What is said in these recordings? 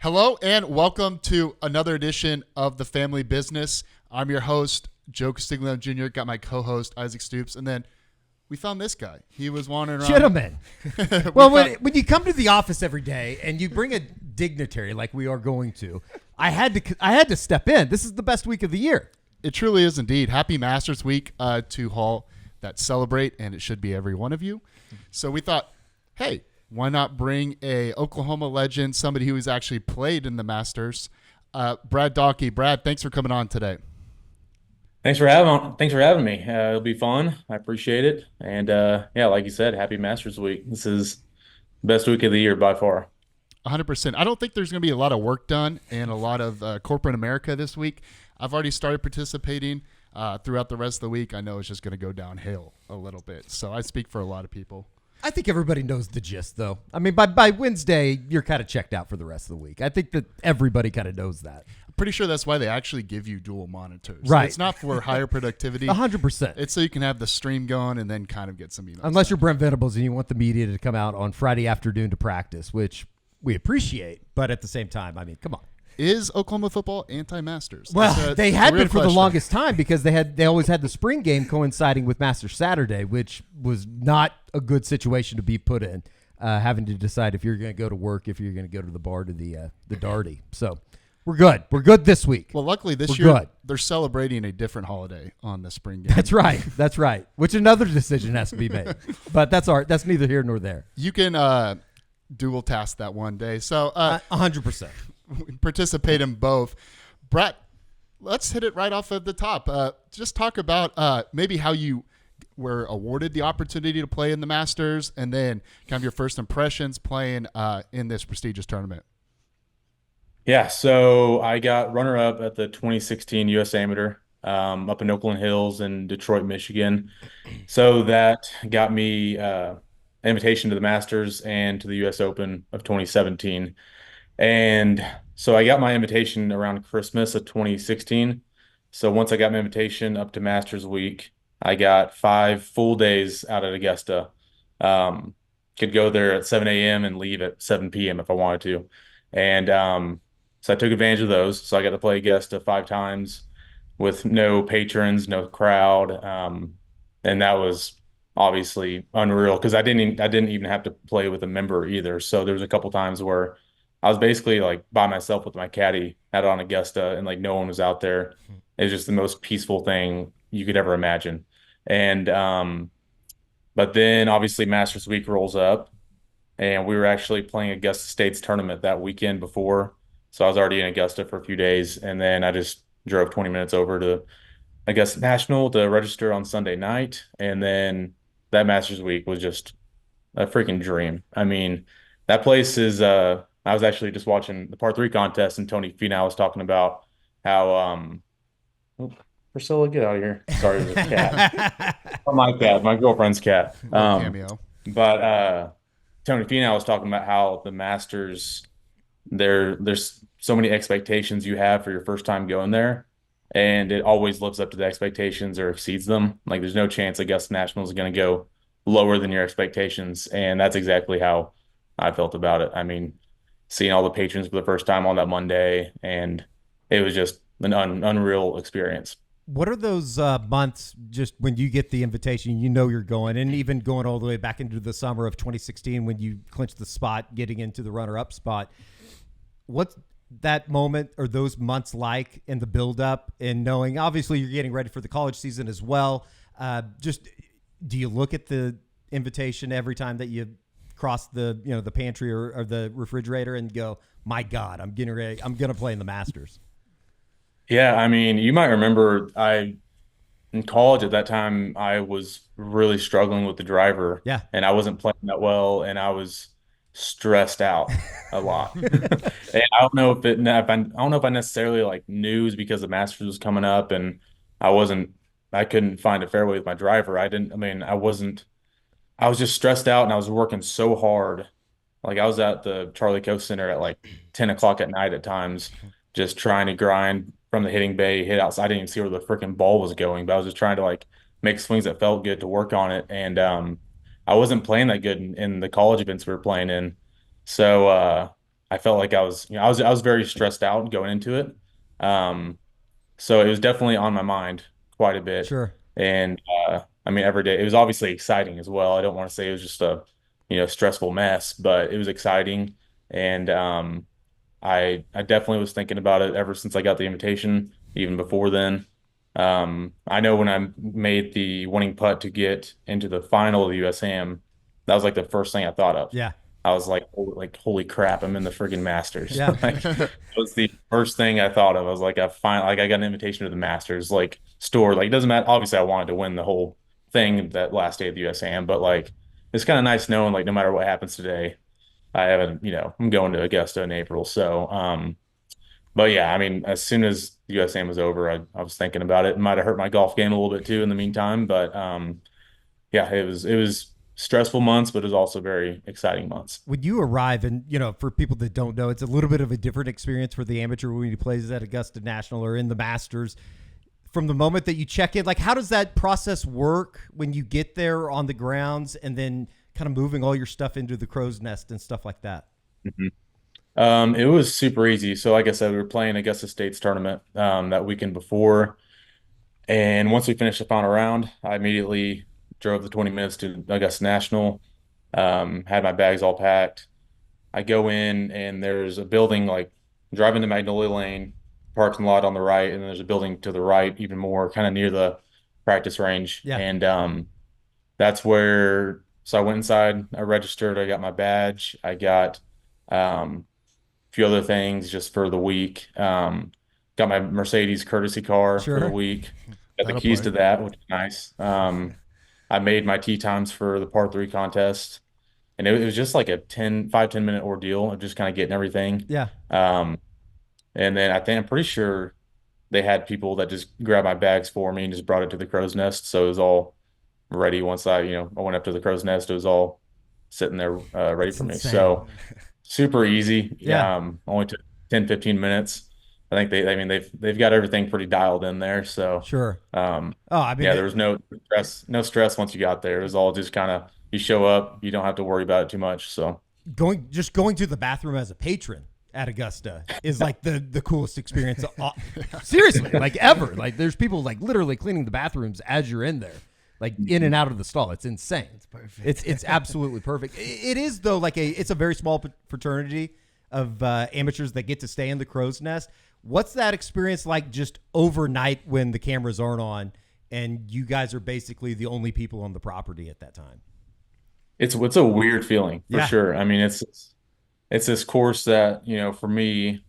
Hello and welcome to another edition of The Family Business. I'm your host, Joe Castiglione Jr., got my co-host, Isaac Stoops, and then we found this guy. He was wandering around. Gentlemen. Well, when you come to the office every day and you bring a dignitary like we are going to, I had to step in. This is the best week of the year. It truly is indeed. Happy Masters Week to all that celebrate, and it should be every one of you. So we thought, hey, why not bring a Oklahoma legend, somebody who has actually played in the Masters, Brad Dalke. Brad, thanks for coming on today. Thanks for having me. It'll be fun. I appreciate it. And yeah, like you said, happy Masters Week. This is the best week of the year by far. 100%. I don't think there's going to be a lot of work done and a lot of corporate America this week. I've already started participating throughout the rest of the week. I know it's just going to go downhill a little bit. So I speak for a lot of people. I think everybody knows the gist, though. I mean, by Wednesday, you're kind of checked out for the rest of the week. I think that everybody kind of knows that. I'm pretty sure that's why they actually give you dual monitors. Right. It's not for higher productivity. 100%. It's so you can have the stream going and then kind of get some emails. Unless you're Brent Venables and you want the media to come out on Friday afternoon to practice, which we appreciate. But at the same time, I mean, come on. Is Oklahoma football anti-Masters? Well, they had been for the longest time because they always had the spring game coinciding with Masters Saturday, which was not a good situation to be put in, having to decide if you're going to go to work, if you're going to go to the bar to the Darty. So we're good. We're good this week. Well, luckily this year they're celebrating a different holiday on the spring game. That's right. That's right. Which another decision has to be made. But that's neither here nor there. You can dual task that one day. So 100%. Participate in both. Brett, let's hit it right off of the top. Just talk about maybe how you were awarded the opportunity to play in the Masters and then kind of your first impressions playing in this prestigious tournament. Yeah, so I got runner-up at the 2016 U.S. Amateur up in Oakland Hills in Detroit, Michigan. So that got me an invitation to the Masters and to the U.S. Open of 2017. And so I got my invitation around Christmas of 2016. So once I got my invitation up to Masters Week, I got 5 full days out at Augusta. Could go there at 7 a.m. and leave at 7 p.m. if I wanted to. And so I took advantage of those. So I got to play Augusta 5 times with no patrons, no crowd. And that was obviously unreal because I didn't even have to play with a member either. So there was a couple times where I was basically like by myself with my caddy out on Augusta and like no one was out there. It was just the most peaceful thing you could ever imagine. And but then obviously Masters Week rolls up and we were actually playing Augusta State's tournament that weekend before. So I was already in Augusta for a few days and then I just drove 20 minutes over to Augusta National to register on Sunday night. And then that Masters Week was just a freaking dream. I mean, that place is I was actually just watching the par 3 contest and Tony Finau was talking about how Priscilla, get out of here. Sorry, the cat. Not my cat, my girlfriend's cat. Cameo. But Tony Finau was talking about how the Masters, there's so many expectations you have for your first time going there, and it always lives up to the expectations or exceeds them. Like there's no chance Augusta National is going to go lower than your expectations, and that's exactly how I felt about it. I mean, seeing all the patrons for the first time on that Monday, and it was just an unreal experience. What are those months just when you get the invitation, you know you're going, and even going all the way back into the summer of 2016 when you clinched the spot, getting into the runner-up spot? What's that moment or those months like in the build-up and knowing, obviously, you're getting ready for the college season as well? Just do you look at the invitation every time that you cross the the pantry or the refrigerator and go, my God, I'm getting ready. I'm going to play in the Masters. Yeah. I mean, you might remember in college at that time, I was really struggling with the driver. Yeah. And I wasn't playing that well. And I was stressed out a lot. And I don't know if I necessarily like knew it was because the Masters was coming up and I couldn't find a fairway with my driver. I was just stressed out and I was working so hard. Like I was at the Charlie Coast Center at like 10 o'clock at night at times, just trying to grind from the hitting bay, hit outside. I didn't even see where the freaking ball was going, but I was just trying to like make swings that felt good to work on it. And I wasn't playing that good in the college events we were playing in. So I felt like I was very stressed out going into it. So it was definitely on my mind quite a bit. Sure. And I mean, every day it was obviously exciting as well. I don't want to say it was just a, stressful mess, but it was exciting. And I definitely was thinking about it ever since I got the invitation, even before then. I know when I made the winning putt to get into the final of the USAM, that was like the first thing I thought of. Yeah. I was like, holy crap, I'm in the friggin' Masters. Yeah. Like, that was the first thing I thought of. I was like, I got an invitation to the Masters, like store. Like, it doesn't matter. Obviously, I wanted to win the whole thing that last day of the USAM, but like, it's kind of nice knowing like no matter what happens today, I haven't, I'm going to Augusta in April. So, but yeah, I mean, as soon as the USAM was over, I was thinking about it. It might have hurt my golf game a little bit too in the meantime, but yeah, it was stressful months, but it was also very exciting months. When you arrive, and for people that don't know, it's a little bit of a different experience for the amateur when he plays at Augusta National or in the Masters. From the moment that you check in, like, how does that process work when you get there on the grounds and then kind of moving all your stuff into the crow's nest and stuff like that? Mhm. It was super easy. So like I said, we were playing Augusta State's tournament that weekend before. And once we finished the final round, I immediately drove the 20 minutes to Augusta National, had my bags all packed. I go in and there's a building like driving to Magnolia Lane, parking lot on the right, and there's a building to the right, even more kind of near the practice range. Yeah. And that's where, so I went inside, I registered, I got my badge, I got a few other things just for the week. Got my Mercedes courtesy car for the Sure. week. Got the That'll keys play. to that, which is nice. I made my tee times for the par three contest, and it was just like a 5-10 minute ordeal of just kind of getting everything. Yeah. Um, and then I'm pretty sure they had people that just grabbed my bags for me and just brought it to the crow's nest. So it was all ready once I went up to the crow's nest. It was all sitting there ready That's for me. insane. So super easy. Yeah. Only took 10-15 minutes. I think I mean, they've got everything pretty dialed in there. So, Sure. um, Oh, I mean, yeah, there was no stress once you got there. It was all just kind of, you show up, you don't have to worry about it too much. So, going to the bathroom as a patron at Augusta is like the coolest experience. Seriously, like ever. Like, there's people like literally cleaning the bathrooms as you're in there, like in and out of the stall. It's insane. It's perfect. It's absolutely perfect. It is though, like it's a very small fraternity of amateurs that get to stay in the crow's nest. What's that experience like just overnight when the cameras aren't on and you guys are basically the only people on the property at that time? it's a weird feeling for Yeah. sure. I mean, it's this course that, for me,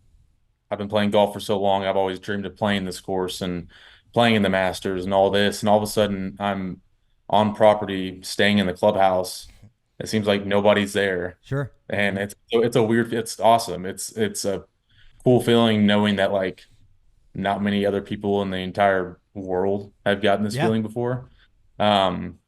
I've been playing golf for so long. I've always dreamed of playing this course and playing in the Masters and all this. And all of a sudden, I'm on property, staying in the clubhouse. It seems like nobody's there, Sure. and it's awesome. It's a cool feeling knowing that like not many other people in the entire world have gotten this Yeah. feeling before. Um,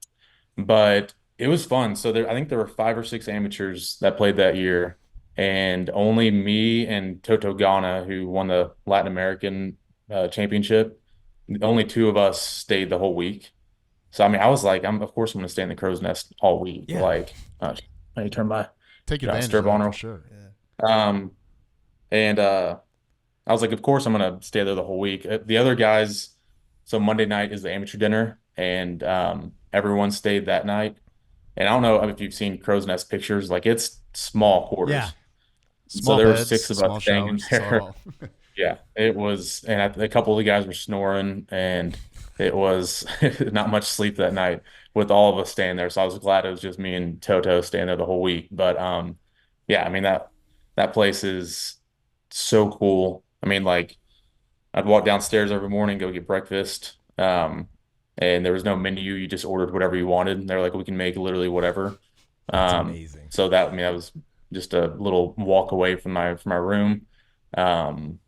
but it was fun. So I think there were 5 or 6 amateurs that played that year, and only me and Toto Gana, who won the Latin American championship, only two of us stayed the whole week. So I mean, I was like, of course I'm going to stay in the crow's nest all week. Yeah. Like, let me turn my Take Yeah, advantage strip of that on for her. sure. um, and I was like, of course I'm going to stay there the whole week. The other guys, so Monday night is the amateur dinner, and everyone stayed that night. And I don't know if you've seen crow's nest pictures, like it's small quarters. Yeah. So Small there were beds, 6 of small us staying in showers. Saw it there. all. Yeah, it was, and a couple of the guys were snoring, and it was not much sleep that night with all of us staying there. So I was glad it was just me and Toto staying there the whole week. But yeah, I mean that place is so cool. I mean, like I'd walk downstairs every morning, go get breakfast, and there was no menu. You just ordered whatever you wanted. And they're like, we can make literally whatever. That's amazing. So that was just a little walk away from my room. Um,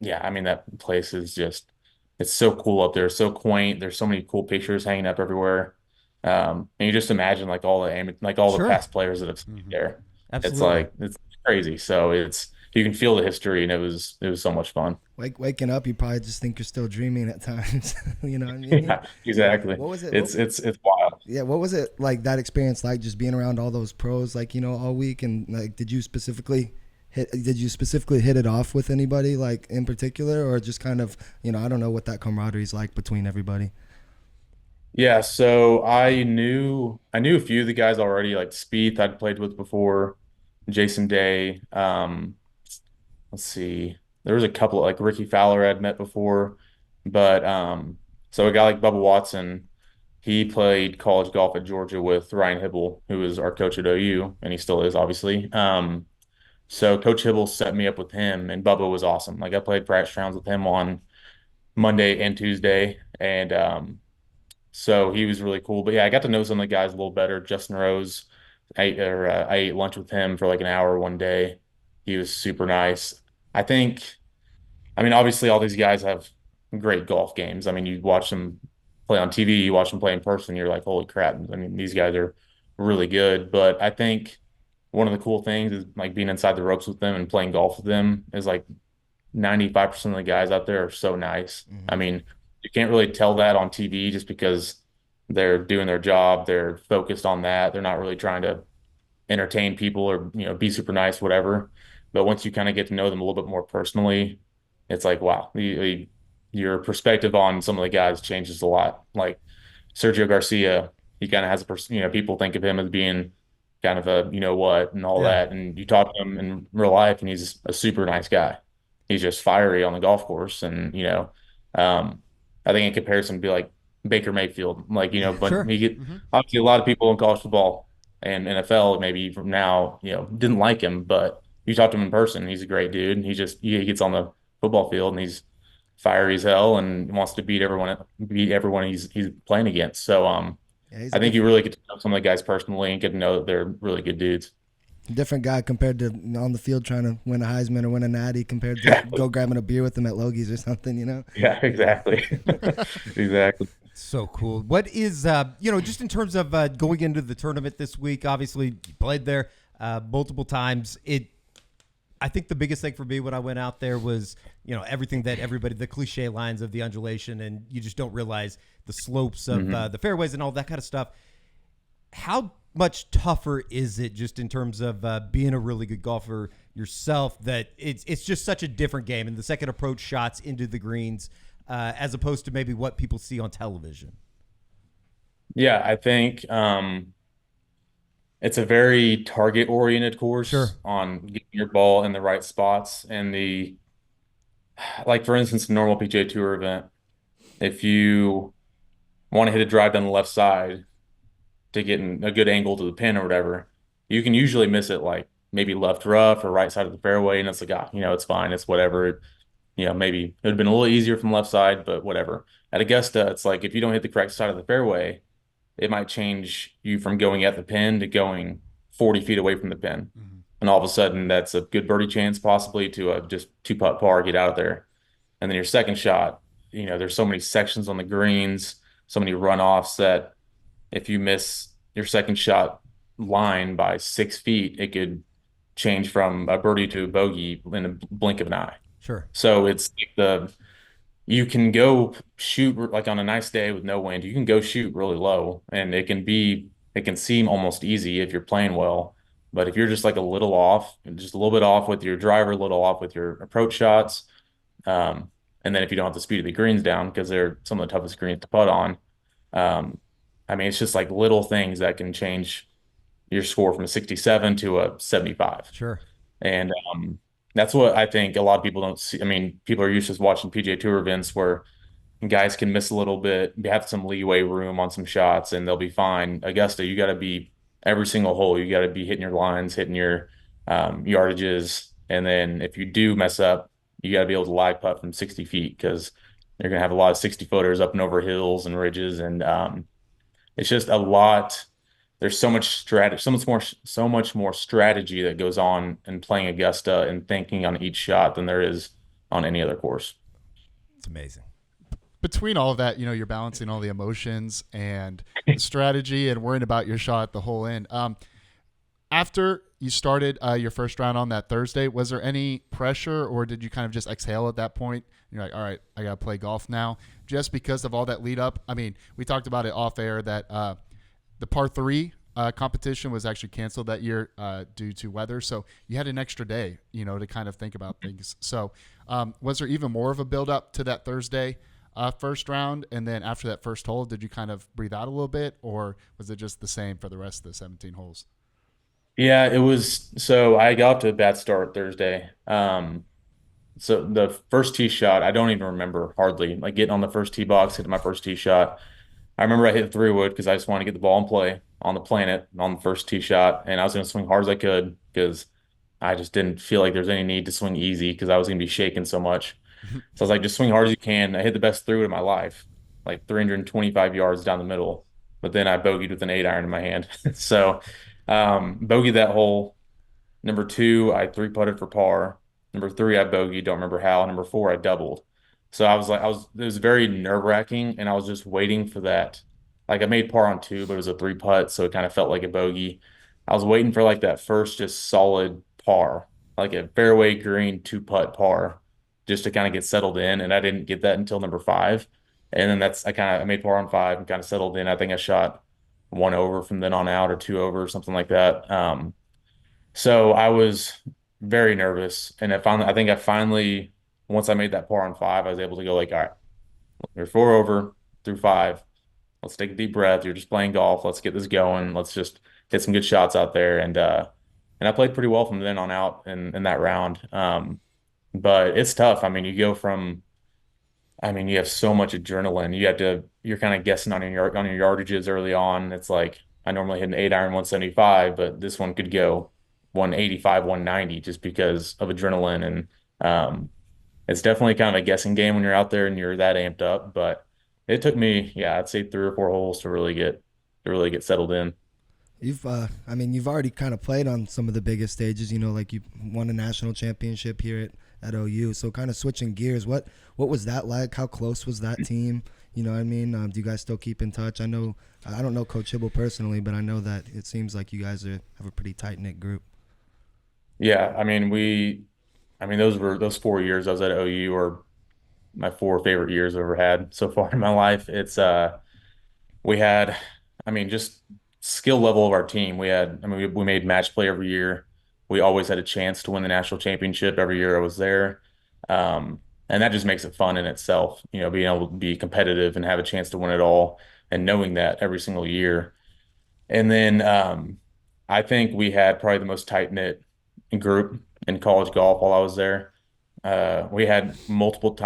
yeah, I mean that place is just it's so cool up there, so quaint. There's so many cool pictures hanging up everywhere. And you just imagine like all the Sure. past players that have stayed there. It's Absolutely. like it's crazy. So you can feel the history, and it was so much fun. Waking up, you probably just think you're still dreaming at times. You know what I mean? Yeah, exactly. What was it? It's wild. Yeah, what was it like that experience like just being around all those pros like all week and like did you specifically did you specifically hit it off with anybody like in particular, or just kind of, I don't know what that camaraderie is like between everybody? Yeah, so I knew a few of the guys already, like Spieth I'd played with before, Jason Day. Let's see. There was a couple like Ricky Fowler I'd met before, but so a guy like Bubba Watson, he played college golf at Georgia with Ryan Hible, who was our coach at OU, and he still is obviously. So Coach Hible set me up with him, and Bubba was awesome. Like I played practice rounds with him on Monday and Tuesday, and so he was really cool. But yeah, I got to know some of the guys a little better. Justin Rose, I ate lunch with him for like an hour one day. He was super nice. I think, I mean, obviously all these guys have great golf games. I mean, you watch them play on TV, you watch them play in person, you're like, holy crap. I mean, these guys are really good. But I think one of the cool things is like being inside the ropes with them and playing golf with them is like 95% of the guys out there are so nice. I mean, you can't really tell that on TV just because they're doing their job. They're focused on that. They're not really trying to entertain people or, be super nice, whatever. But once you kind of get to know them a little bit more personally, it's like, wow, your perspective on some of the guys changes a lot. Like Sergio Garcia, he kind of has people think of him as being kind of a, what and all Yeah. that. And you talk to him in real life and he's a super nice guy. He's just fiery on the golf course. And, I think in comparison to be like Baker Mayfield, like, but Sure. obviously a lot of people in college football and NFL, maybe from now, didn't like him, but you talk to him in person, he's a great dude. And he gets on the football field and he's fiery as hell and wants to beat everyone he's playing against. So, Yeah, he's I a think you really get to know some of the guys personally and get to know that they're really good dudes. different guy compared to on the field trying to win a Heisman or win a Natty compared to go grabbing a beer with them at Logie's or something. Yeah, exactly. Exactly. So cool. What is, just in terms of going into the tournament this week, obviously you played there multiple times. I think the biggest thing for me when I went out there was, everything that the cliche lines of the undulation, and you just don't realize the slopes of the fairways and all that kind of stuff. How much tougher is it just in terms of being a really good golfer yourself that it's just such a different game and the second approach shots into the greens as opposed to maybe what people see on television? Yeah, I think it's a very target-oriented course Sure. on getting your ball in the right spots. And like for instance, a normal PGA Tour event, if you want to hit a drive down the left side to get in a good angle to the pin or whatever, you can usually miss it like maybe left rough or right side of the fairway, and it's like, it's fine, it's whatever. Maybe it would have been a little easier from the left side, but whatever. At Augusta, it's like if you don't hit the correct side of the fairway, it might change you from going at the pin to going 40 feet away from the pin. And all of a sudden, that's a good birdie chance possibly to a just two putt par, get out of there. And then your second shot, there's so many sections on the greens, so many runoffs that if you miss your second shot line by 6 feet, it could change from a birdie to a bogey in a blink of an eye. Sure. So it's like you can go shoot like on a nice day with no wind, you can go shoot really low and it can seem almost easy if you're playing well. But if you're just like a little off, just a little bit off with your driver, a little off with your approach shots, and then if you don't have the speed of the greens down, because they're some of the toughest greens to putt on, I mean, it's just like little things that can change your score from a 67 to a 75. Sure. And that's what I think a lot of people don't see. I mean, people are used to watching PGA Tour events where guys can miss a little bit, have some leeway room on some shots, and they'll be fine. Augusta, you got to be every single hole. You got to be hitting your lines, hitting your yardages. And then if you do mess up, you got to be able to live putt from 60 feet because you're going to have a lot of 60 footers up and over hills and ridges. And it's just a lot. There's so much strategy, so much more strategy that goes on in playing Augusta and thinking on each shot than there is on any other course. It's amazing. Between all of that, you're balancing all the emotions and the strategy and worrying about your shot the whole end. After you started your first round on that Thursday, was there any pressure or did you kind of just exhale at that point? You're like, all right, I got to play golf now just because of all that lead up. I mean, we talked about it off air that the par 3 competition was actually canceled that year due to weather. So you had an extra day, to kind of think about things. So was there even more of a build up to that Thursday first round? And then after that first hole, did you kind of breathe out a little bit, or was it just the same for the rest of the 17 holes? Yeah, it was. So I got off to a bad start Thursday. So the first tee shot, I don't even remember hardly. Like getting on the first tee box, hitting my first tee shot. I remember I hit three wood because I just wanted to get the ball in play on the planet on the first tee shot, and I was going to swing hard as I could because I just didn't feel like there's any need to swing easy because I was going to be shaking so much. So I was like, just swing hard as you can. I hit the best three wood of my life, like 325 yards down the middle. But then I bogeyed with an 8 iron in my hand. So bogeyed that hole. Number two, I three putted for par. Number three, I bogeyed. Don't remember how. Number four, I doubled. So it was very nerve-wracking, and I was just waiting for that. Like I made par on two, but it was a three putt, so it kind of felt like a bogey. I was waiting for like that first just solid par, like a fairway green two putt par, just to kind of get settled in, and I didn't get that until number five. And then I made par on five and kind of settled in. I think I shot one over from then on out or two over or something like that. So I was very nervous, and I think I finally, once I made that par on five, I was able to go like, all right, you're four over through five. Let's take a deep breath. You're just playing golf. Let's get this going. Let's just hit some good shots out there. And I played pretty well from then on out in that round. But it's tough. I mean, you have so much adrenaline. You're kind of guessing on your yardages early on. It's like I normally hit an 8 iron 175, but this one could go 185, 190 just because of adrenaline. And it's definitely kind of a guessing game when you're out there and you're that amped up. But it took me, yeah, I'd say three or four holes to really get settled in. You've already kind of played on some of the biggest stages. Like you won a national championship here at OU. So kind of switching gears, what was that like? How close was that team? You know what I mean? Do you guys still keep in touch? I don't know Coach Hible personally, but I know that it seems like you guys have a pretty tight knit group. Yeah, those 4 years I was at OU were my four favorite years I've ever had so far in my life. We had, just skill level of our team. We made match play every year. We always had a chance to win the national championship every year I was there. And that just makes it fun in itself, being able to be competitive and have a chance to win it all and knowing that every single year. And then I think we had probably the most tight-knit group in college golf while I was there. We had multiple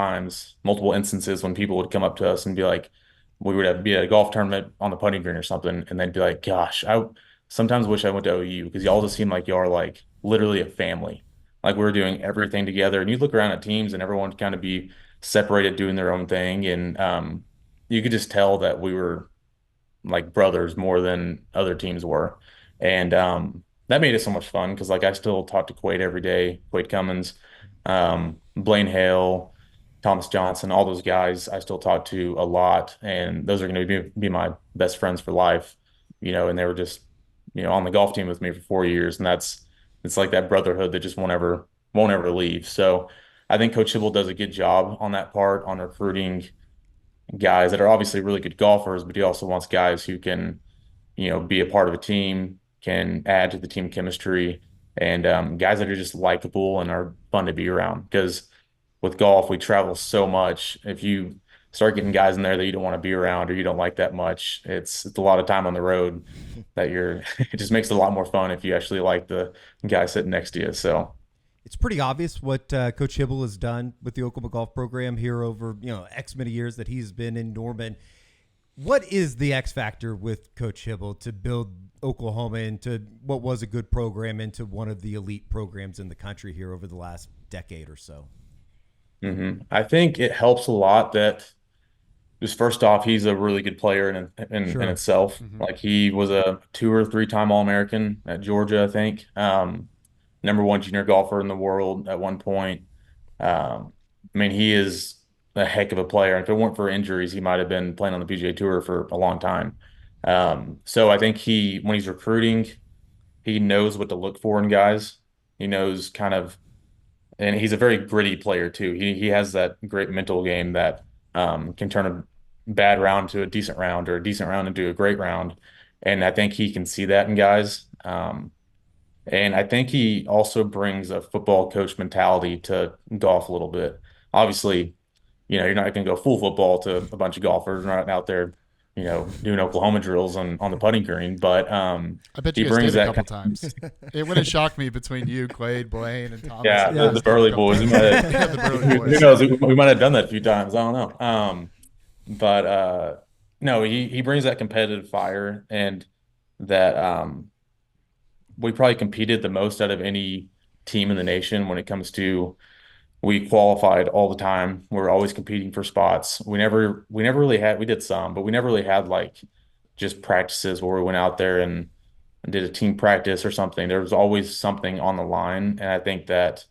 instances when people would come up to us and be like, we would be at a golf tournament on the putting green or something, and they'd be like, "Gosh, I sometimes wish I went to OU because y'all just seem like y'all are like literally a family. Like we were doing everything together." And you look around at teams, and everyone kind of be separated doing their own thing, and you could just tell that we were like brothers more than other teams were. And that made it so much fun because like I still talk to Quade every day, Quade Cummins, Blaine Hale, Thomas Johnson, all those guys I still talk to a lot, and those are going to be my best friends for life, and they were just, on the golf team with me for 4 years, and it's like that brotherhood that just won't ever leave. So I think Coach Hibble does a good job on that part on recruiting guys that are obviously really good golfers, but he also wants guys who can, be a part of a team, can add to the team chemistry, and guys that are just likable and are fun to be around. Because with golf, we travel so much. If you start getting guys in there that you don't want to be around or you don't like that much, it's a lot of time on the road that it just makes it a lot more fun if you actually like the guy sitting next to you. So It's pretty obvious what Coach Hible has done with the Oklahoma golf program here over X many years that he's been in Norman. What is the X factor with Coach Hible to build Oklahoma into what was a good program into one of the elite programs in the country here over the last decade or so? I think it helps a lot that just first off, he's a really good player in Sure. itself. Like he was a two or three time All-American at Georgia, I think. Number one junior golfer in the world at one point. He is a heck of a player. If it weren't for injuries, he might have been playing on the PGA Tour for a long time. So I think when he's recruiting, he knows what to look for in guys. He knows and he's a very gritty player too. He has that great mental game that can turn a bad round to a decent round or a decent round into a great round. And I think he can see that in guys. And I think he also brings a football coach mentality to golf a little bit. Obviously, you're not going to go full football to a bunch of golfers not out there, doing Oklahoma drills on the putting green, but I bet he you guys brings did a that couple kind times. It wouldn't shock me between you, Quade, Blaine, and Thomas. yeah, If you the guys did a Burley couple boys. times. Yeah, the Burley Who boys. knows? We might have done that a few times. I don't know. But no, he brings that competitive fire and that we probably competed the most out of any team in the nation when it comes to we qualified all the time. We're always competing for spots. We never really had we did some, but we never really had like just practices where we went out there and did a team practice or something. There was always something on the line, and I think that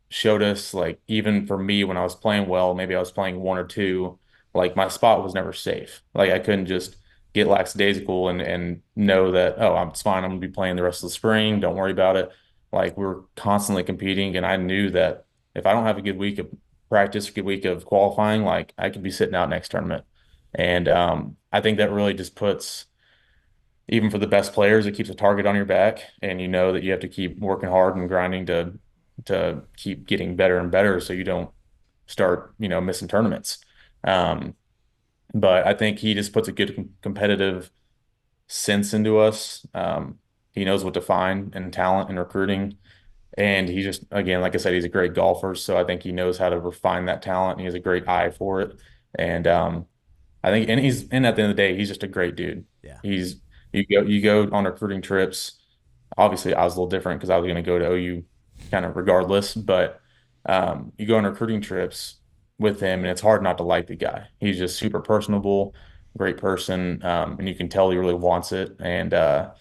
showed us like even for me when I was playing well, maybe I was playing one or two, like my spot was never safe. Like I couldn't just get lackadaisical and know that, oh, it's fine, I'm gonna be playing the rest of the spring, don't worry about it. Like we were constantly competing, and I knew that if I don't have a good week of practice, a good week of qualifying, like I could be sitting out next tournament. And I think that really just puts even for the best players, it keeps a target on your back, and you know that you have to keep working hard and grinding to keep getting better and better, so you don't start missing tournaments. Um, but I think he just puts a good competitive sense into us. He knows what to find in talent and recruiting, and he just again, like I said, he's a great golfer, so I think he knows how to refine that talent. And he has a great eye for it, and I think, and at the end of the day, he's just a great dude. Yeah. He's you go on recruiting trips. Obviously, I was a little different because I was going to go to OU kind of regardless, but you go on recruiting trips with him, and it's hard not to like the guy. He's just super personable, great person, and you can tell he really wants it. And I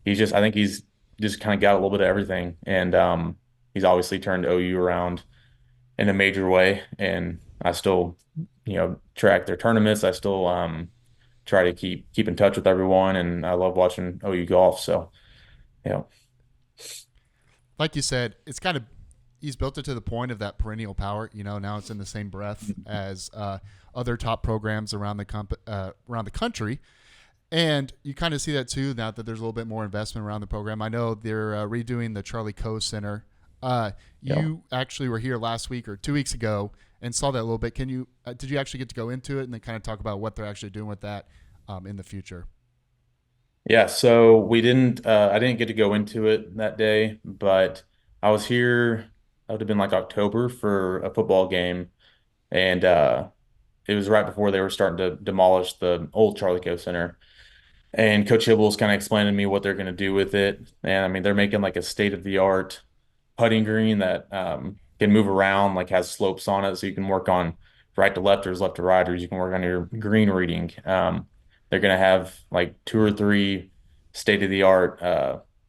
think he's just kind of got a little bit of everything, and he's obviously turned OU around in a major way. And I still, track their tournaments. I still try to keep in touch with everyone, and I love watching OU golf. So, yeah, Like you said, it's kind of he's built it to the point of that perennial power. Now it's in the same breath as other top programs around the country. And you kind of see that too now that there's a little bit more investment around the program. I know they're redoing the Charlie Coe Center. You actually were here last week or 2 weeks ago and saw that a little bit. Did you actually get to go into it and then kind of talk about what they're actually doing with that in the future? yeah. So I didn't get to go into it that day, but I was here. That would have been like October for a football game, and it was right before they were starting to demolish the old Charlie Coe Center. And Coach Hible was kind of explaining to me what they're going to do with it. And I mean, they're making like a state of the art putting green that can move around, like has slopes on it, so you can work on right to lefters, left to righters. You can work on your green reading. They're gonna have like two or three state of the art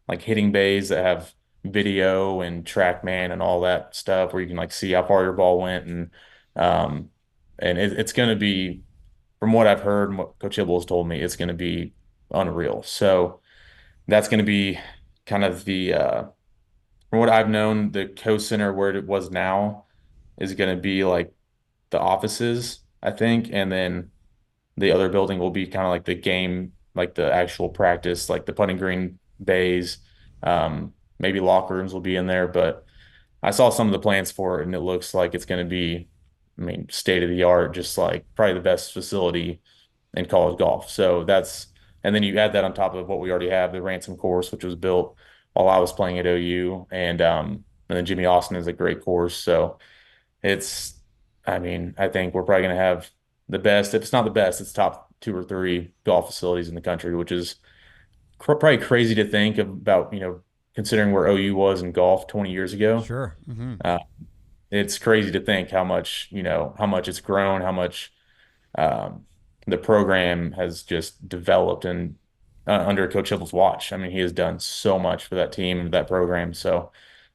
like hitting bays that have video and TrackMan and all that stuff, where you can like see how far your ball went, um, and it's gonna be, from what I've heard and what Coach Hibble has told me, it's gonna be unreal. So that's gonna be kind of the from what I've known, the co-center where it was now is going to be like the offices, I think, and then the other building will be kind of like the game, like the actual practice, like the putting green bays. Maybe locker rooms will be in there, but I saw some of the plans for it, and it looks like it's going to be, I mean, state of the art, just like probably the best facility in college golf. So and then you add that on top of what we already have, the Ransom course, which was built while I was playing at OU, and then Jimmy Austin is a great course. So it's, I mean, I think we're probably going to have the best. If it's not the best, it's top two or three golf facilities in the country, which is probably crazy to think about, considering where OU was in golf 20 years ago. Sure. Mm-hmm. Uh, it's crazy to think how much it's grown, how much um, the program has just developed and under Coach Hibbles' watch. I mean, he has done so much for that team and that program. So,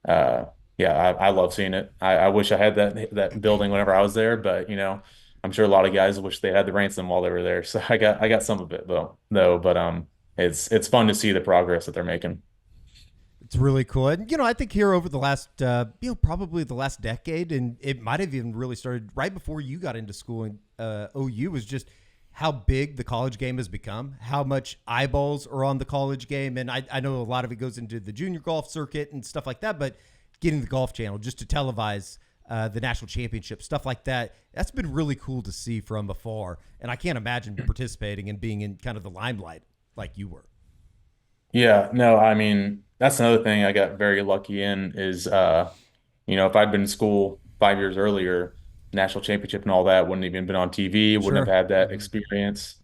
uh, yeah, I love seeing it. I wish I had that building whenever I was there, but I'm sure a lot of guys wish they had the ransom while they were there. So I got some of it though. But it's fun to see the progress that they're making. It's really cool. And, I think here over the last, probably the last decade, and it might have even really started right before you got into school, and OU was just how big the college game has become, how much eyeballs are on the college game. And I know a lot of it goes into the junior golf circuit and stuff like that, but getting the Golf Channel just to televise the national championship, stuff like that, that's been really cool to see from afar. And I can't imagine participating and being in kind of the limelight like you were. Yeah, no, I mean, that's another thing I got very lucky in is, if I'd been in school 5 years earlier, national championship and all that wouldn't even been on TV, wouldn't Sure. have had that experience.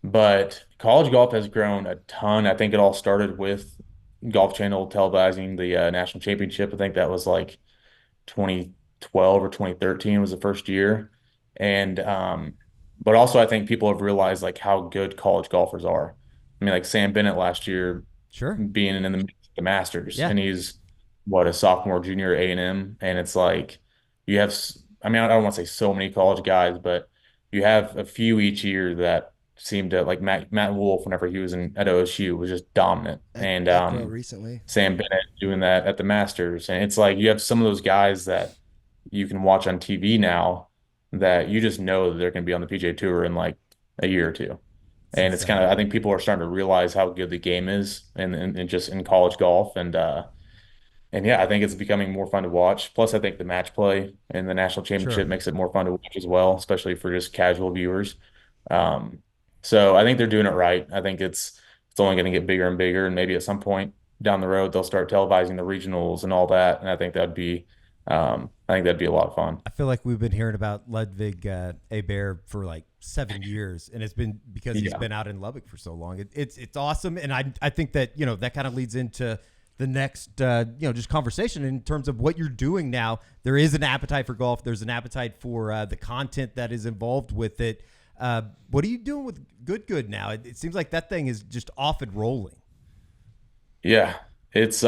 But college golf has grown a ton. I think it all started with Golf Channel televising the national championship. I think that was like 2012 or 2013 was the first year. And but also I think people have realized like how good college golfers are. I mean, like Sam Bennett last year Sure. being in the Masters, Yeah. and he's what, a sophomore, junior at A&M, and it's like you have. I mean, I don't want to say so many college guys, but you have a few each year that seem to like Matt Wolf whenever he was at OSU was just dominant, and Echo recently. Sam Bennett doing that at the Masters, and it's like you have some of those guys that you can watch on TV now that you just know that they're going to be on the PGA Tour in like a year or two. It's And it's insane. kind of, I think people are starting to realize how good the game is and just in college golf. And yeah, I think it's becoming more fun to watch. Plus, I think the match play in the national Sure. championship makes it more fun to watch as well, especially for just casual viewers. Um, so I think they're doing it right. I think it's only going to get bigger and bigger, and maybe at some point down the road they'll start televising the regionals and all that. And I think that'd be a lot of fun. I feel like we've been hearing about Ludwig Bear for like 7 years, and it's been because he's Yeah. been out in Lubbock for so long. It's awesome, and I think that that kind of leads into the next just conversation in terms of what you're doing now. There is an appetite for golf. There's an appetite for the content that is involved with it. What are you doing with Good now? It seems like that thing is just off and rolling. Yeah. It's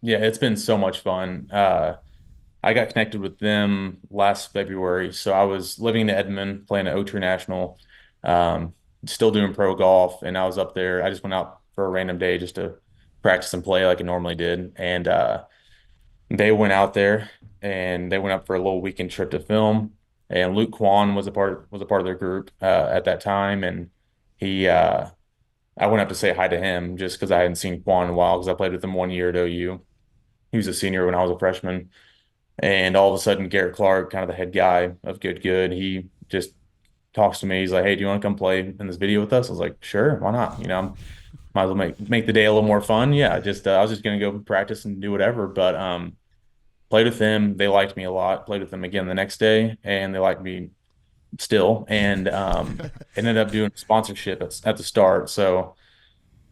yeah, it's been so much fun. I got connected with them last February. So I was living in Edmond, playing at Oak National, um, still doing pro golf, and I was up there. I just went out for a random day just to practice and play like I normally did. And they went out there and they went up for a little weekend trip to film. And Luke Kwan was a part of their group at that time, and he I went up to say hi to him just because I hadn't seen Kwan in a while because I played with him 1 year at OU. He was a senior when I was a freshman. And all of a sudden, Garrett Clark, kind of the head guy of Good, he just talks to me. He's like, "Hey, do you want to come play in this video with us?" I was like, "Sure, why not?" Might as well make the day a little more fun. Yeah, just I was just gonna go practice and do whatever. But played with them. They liked me a lot. Played with them again the next day, and they liked me still. And ended up doing sponsorship at the start. So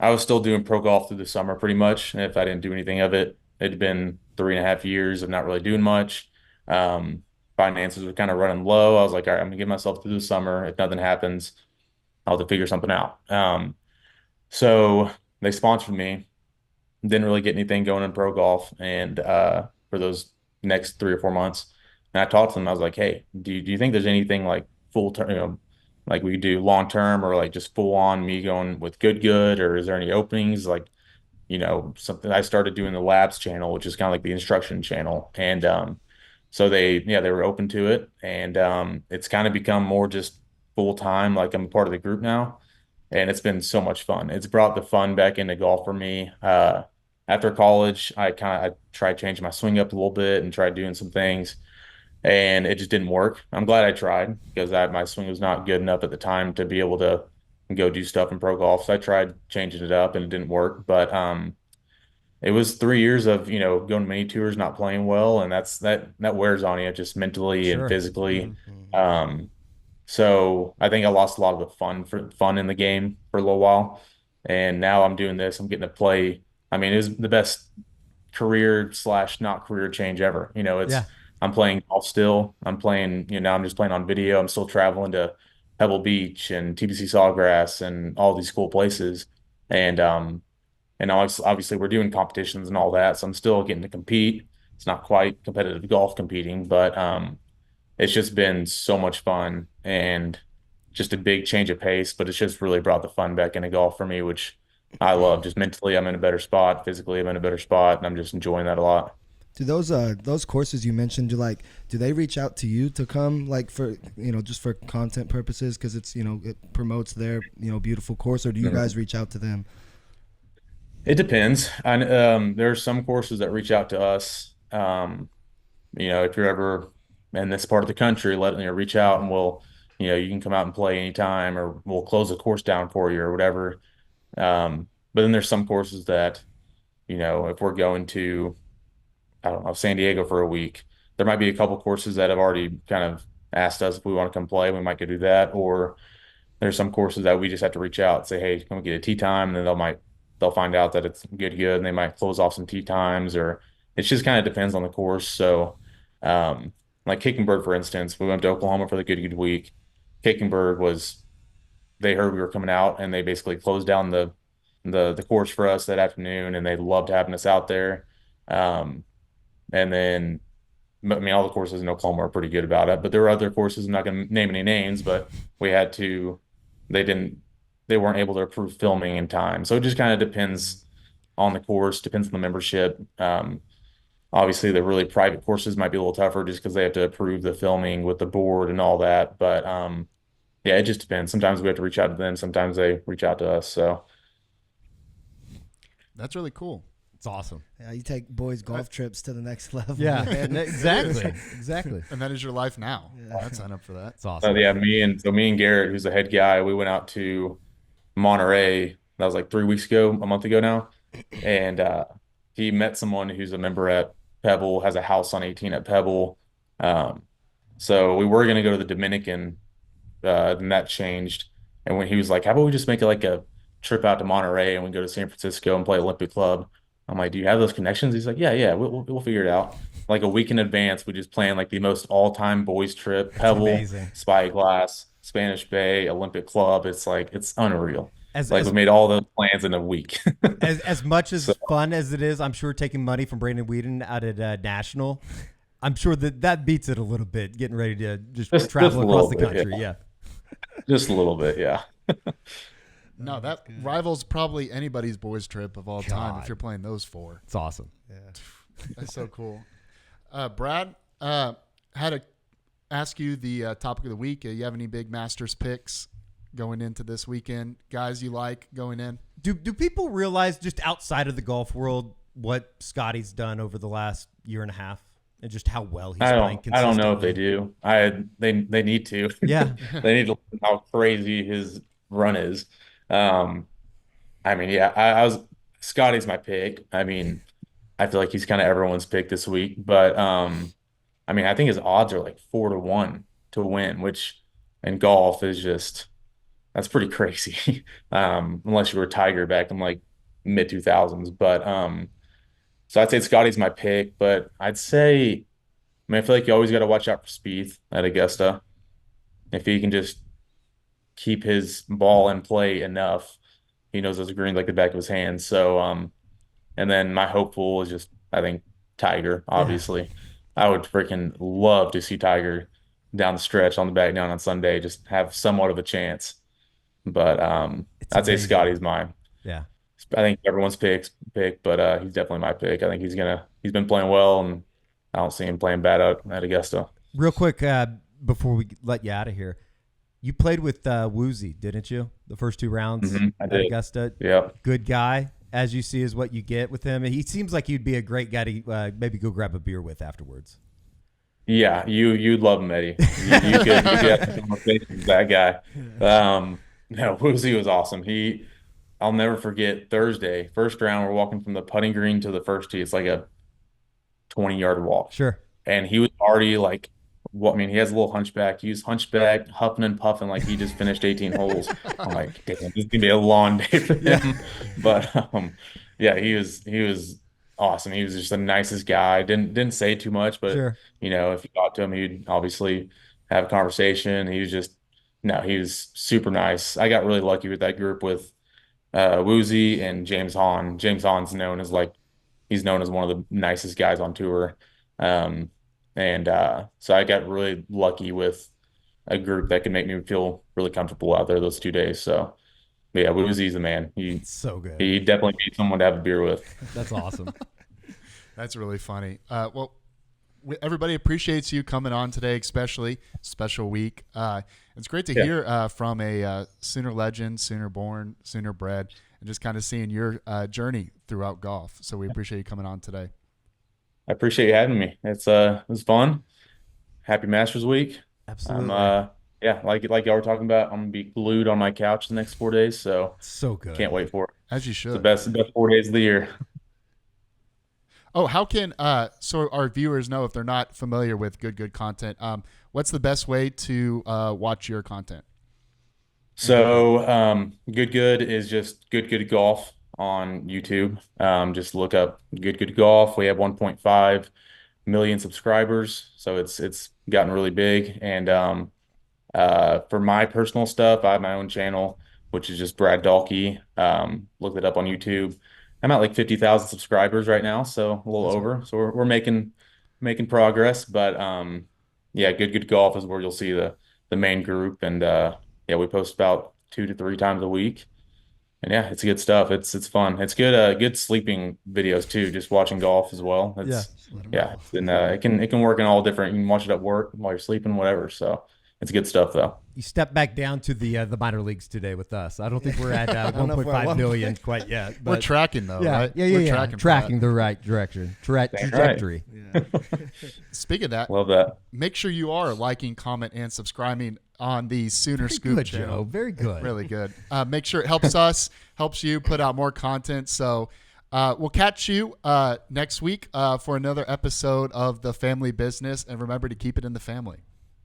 I was still doing pro golf through the summer pretty much. And if I didn't do anything of it, it'd been 3.5 years of not really doing much. Um, Finances were kind of running low. I was like, all right, I'm gonna give myself through the summer. If nothing happens, I'll have to figure something out. So they sponsored me. Didn't really get anything going in pro golf, and for those next 3 or 4 months, and I talked to them. I was like, hey, do you think there's anything like full term, like we could do long term or like just full on me going with good, or is there any openings? Like, something I started doing the labs channel, which is kind of like the instruction channel. And so they were open to it. And it's kind of become more just full time. Like I'm a part of the group now. And it's been so much fun. It's brought the fun back into golf for me. After college, I tried changing my swing up a little bit and tried doing some things, and it just didn't work. I'm glad I tried because my swing was not good enough at the time to be able to go do stuff in pro golf. So I tried changing it up and it didn't work. But it was 3 years of going to many tours, not playing well, and that wears on you just mentally and Sure. physically. Mhm. Um, so I think I lost a lot of the fun in the game for a little while, and now I'm doing this. I'm getting to play. I mean, it was the best career slash not career change ever. Yeah. I'm playing golf still. I'm playing. Now I'm just playing on video. I'm still traveling to Pebble Beach and TPC Sawgrass and all these cool places, and obviously we're doing competitions and all that. So I'm still getting to compete. It's not quite competitive golf competing, but it's just been so much fun and just a big change of pace, but it's just really brought the fun back into golf for me, which I love. Just mentally, I'm in a better spot. Physically, I'm in a better spot, and I'm just enjoying that a lot. Do those courses you mentioned, do they reach out to you to come, like, for, just for content purposes, because it's, it promotes their, beautiful course, or do you guys reach out to them? It depends. And there are some courses that reach out to us. If you're ever in this part of the country, reach out and you can come out and play anytime, or we'll close the course down for you or whatever. But then there's some courses that, if we're going to, I don't know, San Diego for a week, there might be a couple courses that have already kind of asked us if we want to come play. We might go do that. Or there's some courses that we just have to reach out and say, hey, come get a tee time. And then they'll find out that it's good, and they might close off some tee times, or it just kind of depends on the course. So, like Kickingbird, for instance, we went to Oklahoma for the good week. Kickingbird they heard we were coming out, and they basically closed down the course for us that afternoon, and they loved having us out there. And then, I mean, all the courses in Oklahoma are pretty good about it, but there were other courses, I'm not going to name any names, but they weren't able to approve filming in time. So it just kind of depends on the course, depends on the membership. Obviously, the really private courses might be a little tougher just because they have to approve the filming with the board and all that. But yeah, it just depends. Sometimes we have to reach out to them. Sometimes they reach out to us. So That's really cool. It's awesome. Yeah, you take boys golf trips to the next level. Yeah, man. exactly. And that is your life now. Yeah. I'd sign up for that. It's awesome. yeah, me and Garrett, who's the head guy, we went out to Monterey. That was like 3 weeks ago, a month ago now, and he met someone who's a member at Pebble, has a house on 18 at Pebble. So we were going to go to the Dominican, and that changed. And when he was like, how about we just make it like a trip out to Monterey and we go to San Francisco and play Olympic Club? I'm like, do you have those connections? He's like, yeah, we'll figure it out. Like a week in advance, we just plan like the most all-time boys trip, Pebble, amazing. Spyglass, Spanish Bay, Olympic Club. It's unreal. As we made all those plans in a week. as much as fun as it is, I'm sure taking money from Brandon Whedon out at National, I'm sure that beats it a little bit, getting ready to just travel across the country. Yeah. Just a little bit, yeah. No, that rivals probably anybody's boys trip of all time God. if you're playing those four. It's awesome. Yeah. That's so cool. Brad, had to ask you the topic of the week. You have any big Masters picks going into this weekend? Guys you like going in? Do people realize just outside of the golf world what Scotty's done over the last year and a half and just how well he's playing consistently? I don't know if they do. They need to. Yeah. They need to learn how crazy his run is. I mean, yeah, Scotty's my pick. I mean, I feel like he's kind of everyone's pick this week, but I mean, I think his odds are like 4-1 to win, which in golf is that's pretty crazy. Unless you were Tiger back in like mid 2000s, but so I'd say Scotty's my pick, but I mean, I feel like you always got to watch out for Spieth at Augusta. If he can just keep his ball in play enough, he knows those greens like the back of his hand. So, and then my hopeful is I think Tiger, obviously. Yeah. I would freaking love to see Tiger down the stretch on the back down on Sunday, just have somewhat of a chance. But I'd say Scotty's mine. Yeah. I think everyone's pick, but he's definitely my pick. I think he's been playing well, and I don't see him playing bad at Augusta. Real quick, before we let you out of here, you played with Woozy, didn't you? The first 2 rounds at Augusta. Yeah. Good guy, as you see, is what you get with him. He seems like you'd be a great guy to maybe go grab a beer with afterwards. Yeah, you'd love him, Eddie. You could have a conversation with that guy. No, Woozy was awesome. I'll never forget Thursday, first round. We're walking from the putting green to the first tee. It's like a 20-yard walk. Sure. And he was already like, I mean, he has a little hunchback. He was hunchback, huffing and puffing like he just finished 18 holes. I'm like, damn, this is gonna be a long day for him. Yeah. But yeah, he was awesome. He was just the nicest guy. Didn't say too much, but sure. If you talked to him, he'd obviously have a conversation. He was super nice. I got really lucky with that group with Woozy and James Hahn. James Hahn's known as one of the nicest guys on tour. So I got really lucky with a group that could make me feel really comfortable out there those 2 days. So, yeah, Woozy's the man. He's so good. He definitely needs someone to have a beer with. That's awesome. That's really funny. Well, everybody appreciates you coming on today, especially special week. It's great to hear from a Sooner legend, Sooner born, Sooner bred, and just kind of seeing your journey throughout golf. So we appreciate you coming on today. I appreciate you having me. It was fun. Happy Masters Week. Absolutely. Like y'all were talking about, I'm gonna be glued on my couch the next 4 days. So good. can't wait for it. As you It's should. the best 4 days of the year. Oh, how can so our viewers know if they're not familiar with good content? What's the best way to watch your content? So good is just good golf on YouTube. Just look up good golf. We have 1.5 million subscribers, so it's gotten really big. And for my personal stuff, I have my own channel, which is just Brad Dalke. Look it up on YouTube. I'm at like 50,000 subscribers right now, so a little over. So we're making progress. But yeah, good golf is where you'll see the main group, and yeah, we post about 2 to 3 times a week. And yeah, it's good stuff. It's fun. It's good sleeping videos too. Just watching golf as well. And it can work in all different. You can watch it at work while you're sleeping, whatever. So it's good stuff though. You step back down to the minor leagues today with us. I don't think we're at don't know if we're at 1.5 million quite yet. But We're tracking though, right? Yeah. Tracking the right direction. Trajectory. Yeah. Speaking of that, Love that. make sure you are liking, comment, and subscribing on the Sooner Very Scoop good, channel. Joe. Very good. Really good. Make sure it helps us, helps you put out more content. So we'll catch you next week for another episode of The Family Business. And remember to keep it in the family.